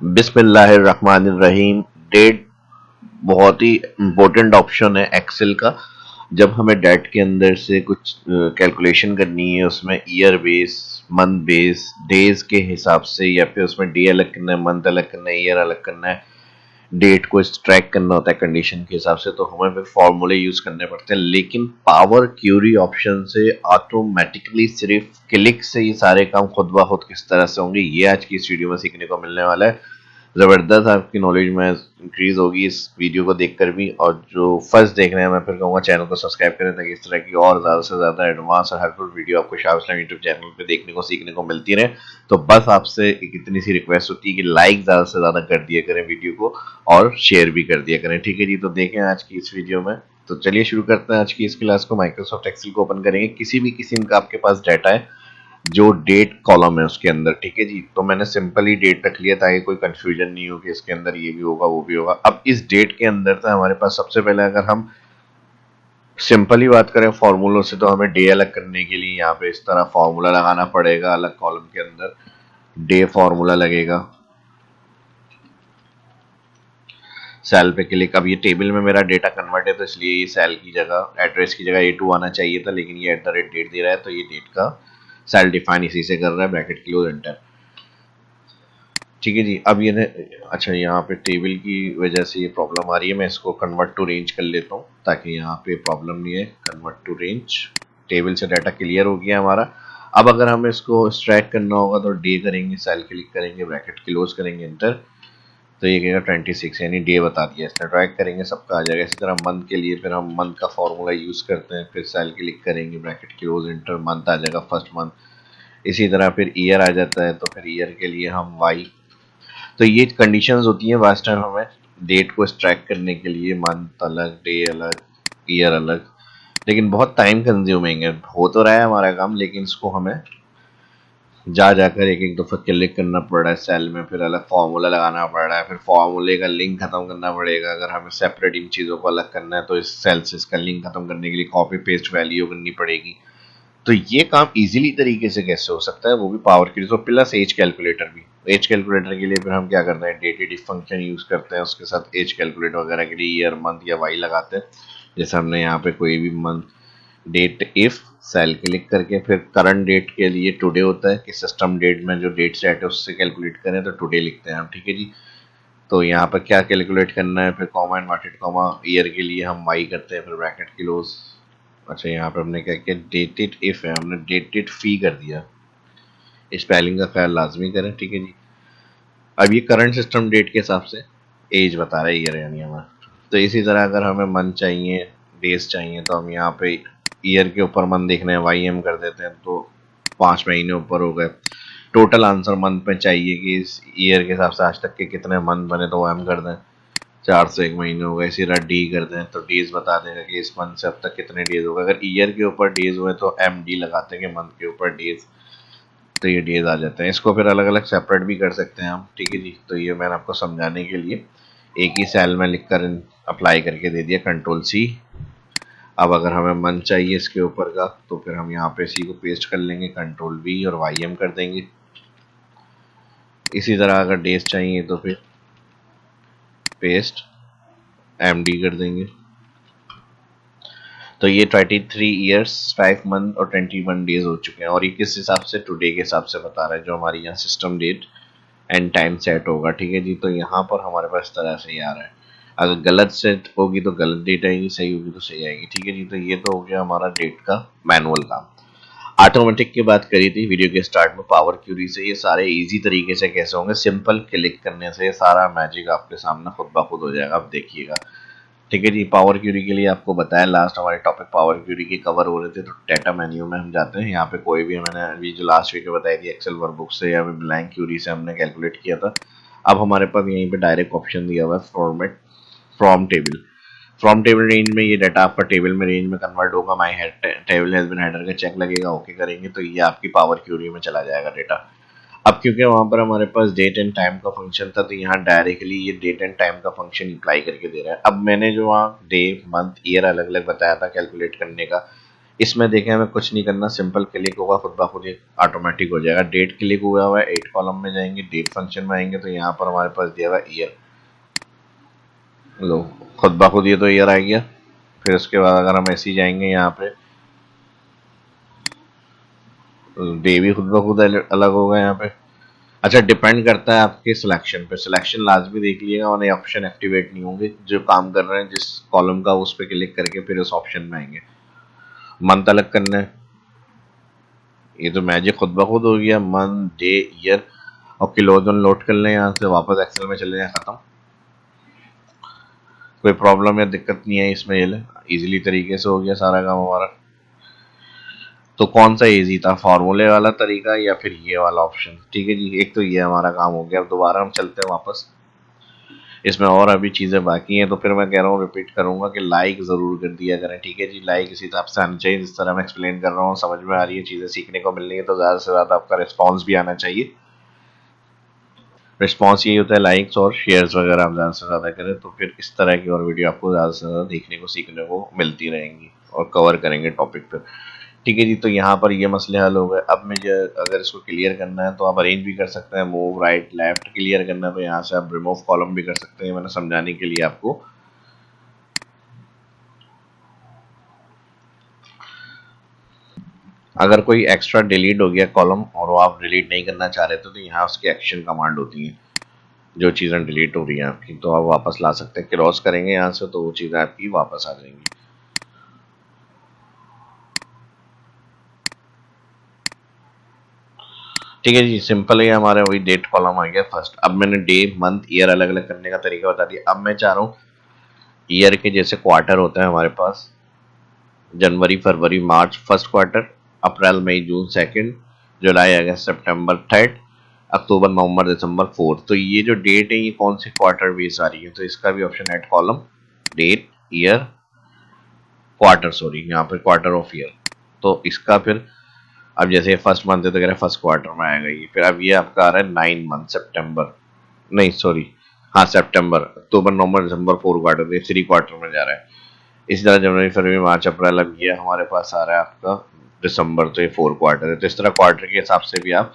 बिस्मिल्लाहिर्रहमानिर्रहीम। डेट बहुत ही important option है एक्सेल का। जब हमें डेट के अंदर से कुछ कैलकुलेशन करनी है, उसमें year base, month base, days के हिसाब से, या फिर उसमें डे अलग करना है, मंथ अलग करना है, ईयर अलग करना है, डेट को ट्रैक करना होता है कंडीशन के हिसाब से, तो हमें फिर फॉर्मूले यूज करने पड़ते हैं। लेकिन पावर क्यूरी ऑप्शन से ऑटोमेटिकली सिर्फ क्लिक से ये सारे काम खुद ब खुद किस तरह से होंगे, ये आज की इस वीडियो में सीखने को मिलने वाला है। ज़बरदस्त आपकी नॉलेज में इंक्रीज होगी इस वीडियो को देखकर भी। और जो फर्स्ट देख रहे हैं, मैं फिर कहूँगा चैनल को सब्सक्राइब करें ताकि इस तरह की और ज़्यादा से ज़्यादा एडवांस और हेल्पफुल वीडियो आपको शाह इस्लाम यूट्यूब चैनल पे देखने को सीखने को मिलती रहे। तो बस आपसे एक इतनी सी रिक्वेस्ट होती है कि लाइक ज़्यादा से ज़्यादा कर दिया करें वीडियो को, और शेयर भी कर दिया करें। ठीक है जी, तो देखें आज की इस वीडियो में। तो चलिए शुरू करते हैं आज की इस क्लास को। माइक्रोसॉफ्ट एक्सेल को ओपन करेंगे। किसी भी किस्म का आपके पास डाटा है जो डेट कॉलम है उसके अंदर, ठीक है जी। तो मैंने सिंपली डेट रख लिया ताकि कोई कंफ्यूजन नहीं हो कि इसके अंदर ये भी होगा वो भी होगा। अब इस डेट के अंदर था हमारे पास सबसे पहले, अगर हम सिंपली बात करें फॉर्मूलों से, तो हमें डे अलग करने के लिए यहाँ पे इस तरह फॉर्मूला लगाना पड़ेगा। अलग कॉलम के अंदर डे फॉर्मूला लगेगा। सेल पे क्लिक। अब ये टेबल में मेरा डेटा कन्वर्ट है, तो इसलिए ये सेल की जगह, एड्रेस की जगह A2 आना चाहिए था, लेकिन ये @डेट दे रहा है, तो ये डेट का सेल डिफाइन इसी से कर रहा है, ब्रैकेट क्लोज एंटर। ठीक है जी। अब ये अच्छा, यहाँ पे टेबल की वजह से ये प्रॉब्लम आ रही है। मैं इसको कन्वर्ट टू रेंज कर लेता हूँ ताकि यहाँ पे प्रॉब्लम नहीं है। कन्वर्ट टू रेंज, टेबल से डाटा क्लियर हो गया हमारा। अब अगर हमें इसको एक्सट्रैक्ट करना होगा तो डे करेंगे, सेल क्लिक करेंगे, ब्रैकेट क्लोज करेंगे, एंटर। तो ये कहेगा 26, यानी डे बता दिया इसने। ट्रैक करेंगे, सबका आ जाएगा। इसी तरह मंथ के लिए फिर हम मंथ का फॉर्मूला यूज करते हैं, फिर सेल क्लिक करेंगे, ब्रैकेट क्लोज, एंटर, मंथ आ जाएगा, फर्स्ट मंथ। इसी तरह फिर ईयर आ जाता है, तो फिर ईयर के लिए हम वाई। तो ये कंडीशंस होती हैं वास्ट टाइम हमें डेट को एक्सट्रैक्ट करने के लिए। मंथ अलग, डे अलग, ईयर अलग, लेकिन बहुत टाइम कंज्यूमिंग है। हो तो रहा है हमारा काम, लेकिन इसको हमें जाकर एक एक दफ़ा क्लिक करना पड़ रहा है सेल में, फिर अलग फार्मूला लगाना पड़ रहा है, फिर फार्मूले का लिंक खत्म करना पड़ेगा। अगर हमें सेपरेट इन चीज़ों को अलग करना है तो इस सेल से इसका लिंक खत्म करने के लिए कॉपी पेस्ट वैल्यू करनी पड़ेगी। तो ये काम इजीली तरीके से कैसे हो सकता है, वो भी पावर की। तो प्लस एज कैलकुलेटर भी। एज कैलकुलेटर के लिए फिर हम क्या करते हैं, डेटेड इफ फंक्शन यूज करते हैं, उसके साथ एज कैलकुलेट वगैरह के लिए ईयर, मंथ या वाई लगाते हैं। जैसे हमने यहाँ पे कोई भी month, date if, cell click करके, फिर करंट डेट के लिए टुडे होता है कि सिस्टम डेट में जो डेट सेट है उससे कैलकुलेट करें, तो टुडे लिखते हैं हम। ठीक है जी। तो यहाँ पर क्या कैलकुलेट करना है, फिर comma and market comma, year के लिए हम वाई करते हैं, फिर ब्रैकेट क्लोज। अच्छा, यहाँ पे हमने क्या किया, डेटेड इफ है, हमने डेटेड फी कर दिया। स्पेलिंग का ख्याल लाजमी करें। ठीक है जी। अब ये करंट सिस्टम डेट के हिसाब से एज बता रहा है, ईयर यानी हमारा। तो इसी तरह अगर हमें मंथ चाहिए, डेज चाहिए, तो हम यहाँ पे ईयर के ऊपर मंथ देखना है, वाई एम कर देते हैं, तो 5 महीने ऊपर हो गए। टोटल आंसर मंथ में चाहिए कि इस ईयर के हिसाब से आज तक के कितने मंथ बने, तो वो एम कर दें, 401 महीने हो गए। इसी तरह डी कर दें तो डेज बता देगा कि इस मंथ से अब तक कितने डेज हो गए। अगर ईयर के ऊपर डेज हुए तो एम डी लगाते हैं कि मंथ के ऊपर डेज, तो ये डेज आ जाते हैं। इसको फिर अलग अलग सेपरेट भी कर सकते हैं हम। ठीक है जी। तो ये मैंने आपको समझाने के लिए एक ही सेल में लिखकर अप्लाई करके दे दिया, कंट्रोल सी। अब अगर हमें मंथ चाहिए इसके ऊपर का, तो फिर हम यहाँ पे सी को पेस्ट कर लेंगे, कंट्रोल वी, और वाई एम कर देंगे। इसी तरह अगर डेज चाहिए तो फिर पेस्ट एम डी कर देंगे। तो ये 23 ईयर्स, 5 मंथ और 21 डेज हो चुके हैं। और ये किस हिसाब से, टुडे के हिसाब से बता रहा है, जो हमारी यहाँ system date and time set होगा। ठीक है जी। तो यहाँ पर हमारे पास इस तरह से ही आ रहा है। अगर गलत सेट होगी तो गलत डेट आएगी, सही होगी तो सही आएगी। ठीक है जी। तो ये तो हो गया हमारा डेट का मैनुअल काम। ऑटोमेटिक की बात करी थी वीडियो के स्टार्ट में, पावर क्यूरी से ये सारे इजी तरीके से कैसे होंगे। सिंपल क्लिक करने से ये सारा मैजिक आपके सामने खुद ब खुद हो जाएगा। अब देखिएगा। ठीक है जी। पावर क्यूरी के लिए आपको बताया, लास्ट हमारे टॉपिक पावर क्यूरी के कवर हो रहे थे, तो डाटा मेन्यू में हम जाते हैं। यहाँ पे कोई भी, मैंने अभी जो लास्ट वीडियो बताई थी एक्सेल वर्कबुक से या फिर ब्लैंक क्यूरी से हमने कैलकुलेट किया था। अब हमारे पास यहीं पे डायरेक्ट ऑप्शन दिया हुआ है, format from table. From table range में ये डाटा आपका टेबल में रेंज में कन्वर्ट होगा। My table has been header का चेक लगेगा, ओके करेंगे तो ये आपकी पावर क्यूरी में चला जाएगा डाटा। अब क्योंकि वहां पर हमारे पास डेट एंड टाइम का फंक्शन था, तो यहाँ डायरेक्टली ये डेट एंड टाइम का फंक्शन अप्लाई करके दे रहा है। अब मैंने जो वहाँ डे, मंथ, ईयर अलग अलग बताया था कैलकुलेट करने का, इसमें देखें हमें कुछ नहीं करना, सिंपल क्लिक होगा, खुद ब खुद ये ऑटोमेटिक हो जाएगा। डेट क्लिक हुआ हुआ है, 8 कॉलम में जाएंगे, डेट फंक्शन में आएंगे तो यहाँ पर हमारे पास दिया हुआ ईयर, लो खुद ब खुद ये तो ईयर आ गया। फिर उसके बाद अगर हम ऐसे ही जाएंगे यहाँ पे, डे भी खुद ब खुद अलग होगा यहाँ पे। अच्छा, डिपेंड करता है आपके सिलेक्शन पे, सिलेक्शन लाजमी देख लीजिएगा, और ऑप्शन एक्टिवेट नहीं होंगे। जो काम कर रहे हैं जिस कॉलम का, उस पर क्लिक करके फिर उस ऑप्शन में आएंगे। मंथ अलग करना है, ये तो मैजिक खुद ब खुद हो गया, मंथ डे ईयर। और किलो जोन लोड कर लें यहाँ से, वापस एक्सेल में चले जाए, खत्म। कोई प्रॉब्लम या दिक्कत नहीं है इसमें, ये ले इजीली तरीके से हो गया सारा काम हमारा। तो कौन सा इजी था, फार्मूले वाला तरीका या फिर ये वाला ऑप्शन? ठीक है जी, एक तो ये हमारा काम हो गया। अब दोबारा हम चलते हैं वापस, इसमें और अभी चीज़ें बाकी हैं, तो फिर मैं कह रहा हूँ, रिपीट करूंगा कि लाइक ज़रूर कर दिया करें। ठीक है जी, लाइक इसी हिसाब से आना चाहिए जिस तरह मैं एक्सप्लेन कर रहा हूँ, समझ में आ रही है, चीज़ें सीखने को मिल रही है, तो ज़्यादा से ज़्यादा आपका रिस्पॉन्स भी आना चाहिए। रिस्पॉन्स यही होता है, लाइक्स और शेयर्स वगैरह आप ज़्यादा से ज़्यादा करें, तो फिर इस तरह की और वीडियो आपको ज़्यादा से ज़्यादा देखने को सीखने को मिलती रहेंगी और कवर करेंगे टॉपिक पर। ठीक है जी, तो यहाँ पर ये मसले हल हो गए। अब मुझे अगर इसको क्लियर करना है तो आप अरेंज भी कर सकते हैं, मूव राइट लेफ्ट। क्लियर करना है तो यहाँ से आप रिमूव कॉलम भी कर सकते हैं, मैंने समझाने के लिए आपको। अगर कोई एक्स्ट्रा डिलीट हो गया कॉलम और वो आप डिलीट नहीं करना चाह रहे थे, तो यहाँ उसकी एक्शन कमांड होती है, जो चीज़ें डिलीट हो रही हैं आपकी, तो आप वापस ला सकते हैं। क्रॉस करेंगे यहाँ से तो वो चीज़ें आपकी वापस आ जाएंगी। ठीक है जी, सिंपल है, हमारे वही डेट कॉलम आ गया फर्स्ट। अब मैंने डे मंथ ईयर अलग अलग करने का तरीका बता दिया। अब मैं चाह रहा हूँ ईयर के जैसे क्वार्टर होता है हमारे पास, जनवरी फरवरी मार्च फर्स्ट क्वार्टर, अप्रैल मई जून सेकंड, जुलाई अगस्त सितंबर थर्ड, अक्टूबर नवंबर दिसंबर फोर्थ। तो ये जो डेट है ये कौन से क्वार्टर बेस आ रही है, तो इसका भी option add column, date year quarter, sorry यहाँ पे क्वार्टर ऑफ ईयर। तो इसका फिर अब जैसे फर्स्ट मंथ है तो कह रहे हैं फर्स्ट क्वार्टर में आएगा ये। फिर अब ये आपका आ रहा है 9 मंथ, सितंबर, नहीं सॉरी, हाँ सितंबर अक्टूबर नवंबर दिसंबर, 4 क्वार्टर, ये 3 क्वार्टर में जा रहा है। इसी तरह जनवरी फरवरी मार्च अप्रैल, अब ये हमारे पास आ रहा है आपका दिसंबर, तो ये 4 क्वार्टर है। तो इस तरह क्वार्टर के हिसाब से भी आप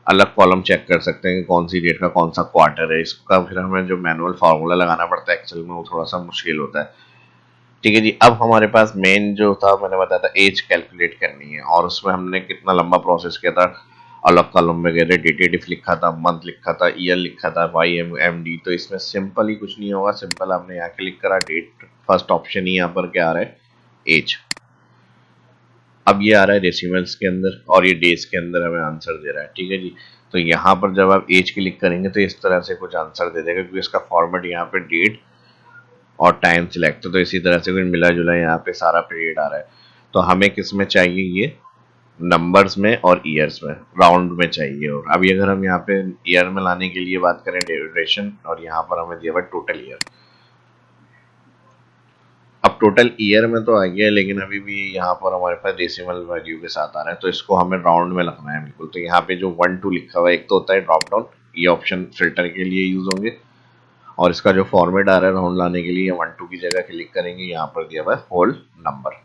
अलग कॉलम चेक कर सकते हैं कि कौन सी डेट का कौन सा क्वार्टर है। इसका फिर हमें जो मैनुअल फार्मूला लगाना पड़ता है एक्सेल में, वो थोड़ा सा मुश्किल होता है। ठीक है जी, अब हमारे पास मेन जो था, मैंने बताया था एज कैलकुलेट करनी है, और उसमें हमने कितना लंबा प्रोसेस किया था। अलग कॉलम में गए थे, डेटेटिव लिखा था, मंथ लिखा था, ईयर लिखा था, YMMD। तो इसमें सिंपल ही कुछ नहीं होगा, सिंपल आपने यहाँ क्लिक करा, डेट फर्स्ट ऑप्शन ही यहाँ पर क्या आ रहा है, एज। अब ये आ रहा है डेसिमल्स के अंदर, और ये डेज के अंदर हमें आंसर दे रहा है। ठीक है जी, तो यहाँ पर जब आप एज क्लिक करेंगे तो इस तरह से कुछ आंसर दे देगा, क्योंकि इसका फॉर्मेट यहाँ पे डेट और टाइम सिलेक्ट, तो इसी तरह से कुछ मिला जुला यहाँ पे सारा पीरियड आ रहा है। तो हमें किस में चाहिए, ये नंबर्स में और ईयर्स में, राउंड में चाहिए। और अभी अगर हम यहाँ पे ईयर में लाने के लिए बात करें, ड्यूरेशन, और यहाँ पर हमें दिया हुआ टोटल ईयर। अब टोटल ईयर में तो आ गया, लेकिन अभी भी यहाँ पर हमारे पास डेसिमल वैल्यू के साथ आ रहा है, तो इसको हमें राउंड में लगना है बिल्कुल। तो यहाँ पे जो 1 2 लिखा हुआ है, एक तो होता है ड्रॉप डाउन, ये ऑप्शन फिल्टर के लिए यूज होंगे, और इसका जो फॉर्मेट आ रहा है राउंड लाने के लिए, 1 2 की जगह क्लिक करेंगे, यहाँ पर दिया हुआ है होल नंबर।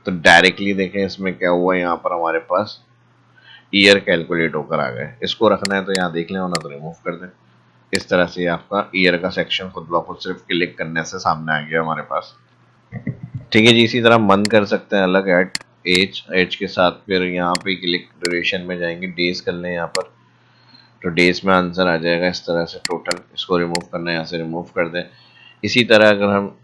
तो डायरेक्टली देखें इसमें क्या हुआ, यहाँ पर हमारे पास ईयर कैलकुलेट होकर आ गए। इसको रखना है तो यहाँ देख लें, वरना तो रिमूव कर दें। इस तरह से आपका ईयर का सेक्शन खुद ब खुद सिर्फ क्लिक करने से सामने आ गया हमारे पास। ठीक है जी, इसी तरह मन कर सकते हैं अलग, एट एज, एज के साथ फिर यहाँ पे क्लिक ड्यूरेशन में जाएंगे, डेज कर लें यहाँ पर, तो डेज में आंसर आ जाएगा इस तरह से टोटल। इसको रिमूव करना है, यहाँ से रिमूव कर दें। इसी तरह अगर हम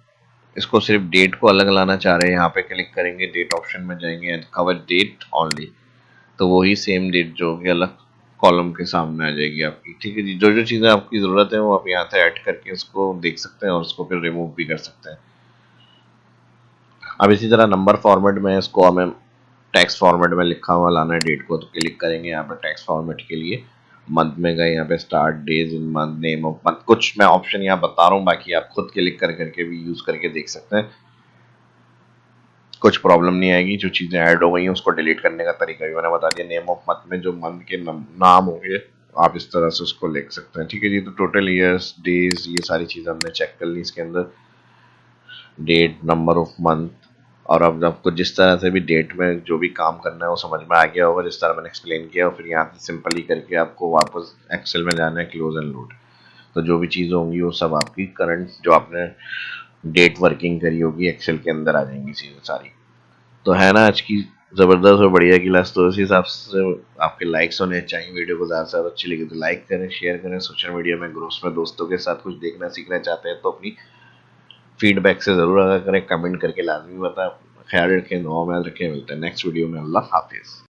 इसको सिर्फ डेट को अलग लाना चाह रहे हैं, यहाँ पे क्लिक करेंगे, डेट ऑप्शन में जाएंगे एंड कवर डेट ओनली, तो वही सेम डेट जो होगी अलग कॉलम के सामने आ जाएगी आपकी। ठीक है जी, जो जो चीज़ें आपकी ज़रूरत है वो आप यहाँ से ऐड करके उसको देख सकते हैं, और उसको फिर रिमूव भी कर सकते हैं। अब इसी तरह नंबर फॉर्मेट में इसको हमें टेक्स्ट फॉर्मेट में लिखा हुआ लाना है डेट को, तो क्लिक करेंगे यहाँ पर टेक्स्ट फॉर्मेट के लिए, मंथ में गए, यहाँ पे start days in month, name of month, कुछ मैं ऑप्शन यहाँ बता रहा हूँ, बाकी आप खुद क्लिक कर करके भी यूज करके देख सकते हैं, कुछ प्रॉब्लम नहीं आएगी। जो चीज़ें ऐड हो गई हैं उसको डिलीट करने का तरीका भी मैंने बता दिया। नेम ऑफ मंथ में जो मंथ के नाम होंगे आप इस तरह से उसको लिख सकते हैं। ठीक है जी, तो टोटल ईयर्स, डेज, ये सारी चीज़ें हमने चेक कर ली इसके अंदर, डेट, नंबर ऑफ मंथ, और अब आपको जिस तरह से भी डेट में जो भी काम करना है वो समझ में आ गया होगा, जिस तरह मैंने एक्सप्लेन किया, और फिर यहाँ से सिंपली करके आपको वापस एक्सेल में जाना है, क्लोज एंड लोड। तो जो भी चीज़ें होंगी वो सब आपकी करंट जो आपने डेट वर्किंग करी होगी एक्सेल के अंदर आ जाएंगी चीज़ें सारी। तो है ना आज की ज़बरदस्त और बढ़िया क्लास। तो इस हिसाब से आपके लाइक्स होने चाहिए, वीडियो को ज़्यादा से ज़्यादा अच्छी लगी तो लाइक करें, शेयर करें, सोशल मीडिया में ग्रुप्स में दोस्तों के साथ कुछ देखना सीखना चाहते हैं तो अपनी फीडबैक से ज़रूर आगा करें, कमेंट करके लाजमी बताएं। ख्याल रखें, दुआ में याद रखें, मिलते हैं नेक्स्ट वीडियो में। अल्लाह हाफिज़।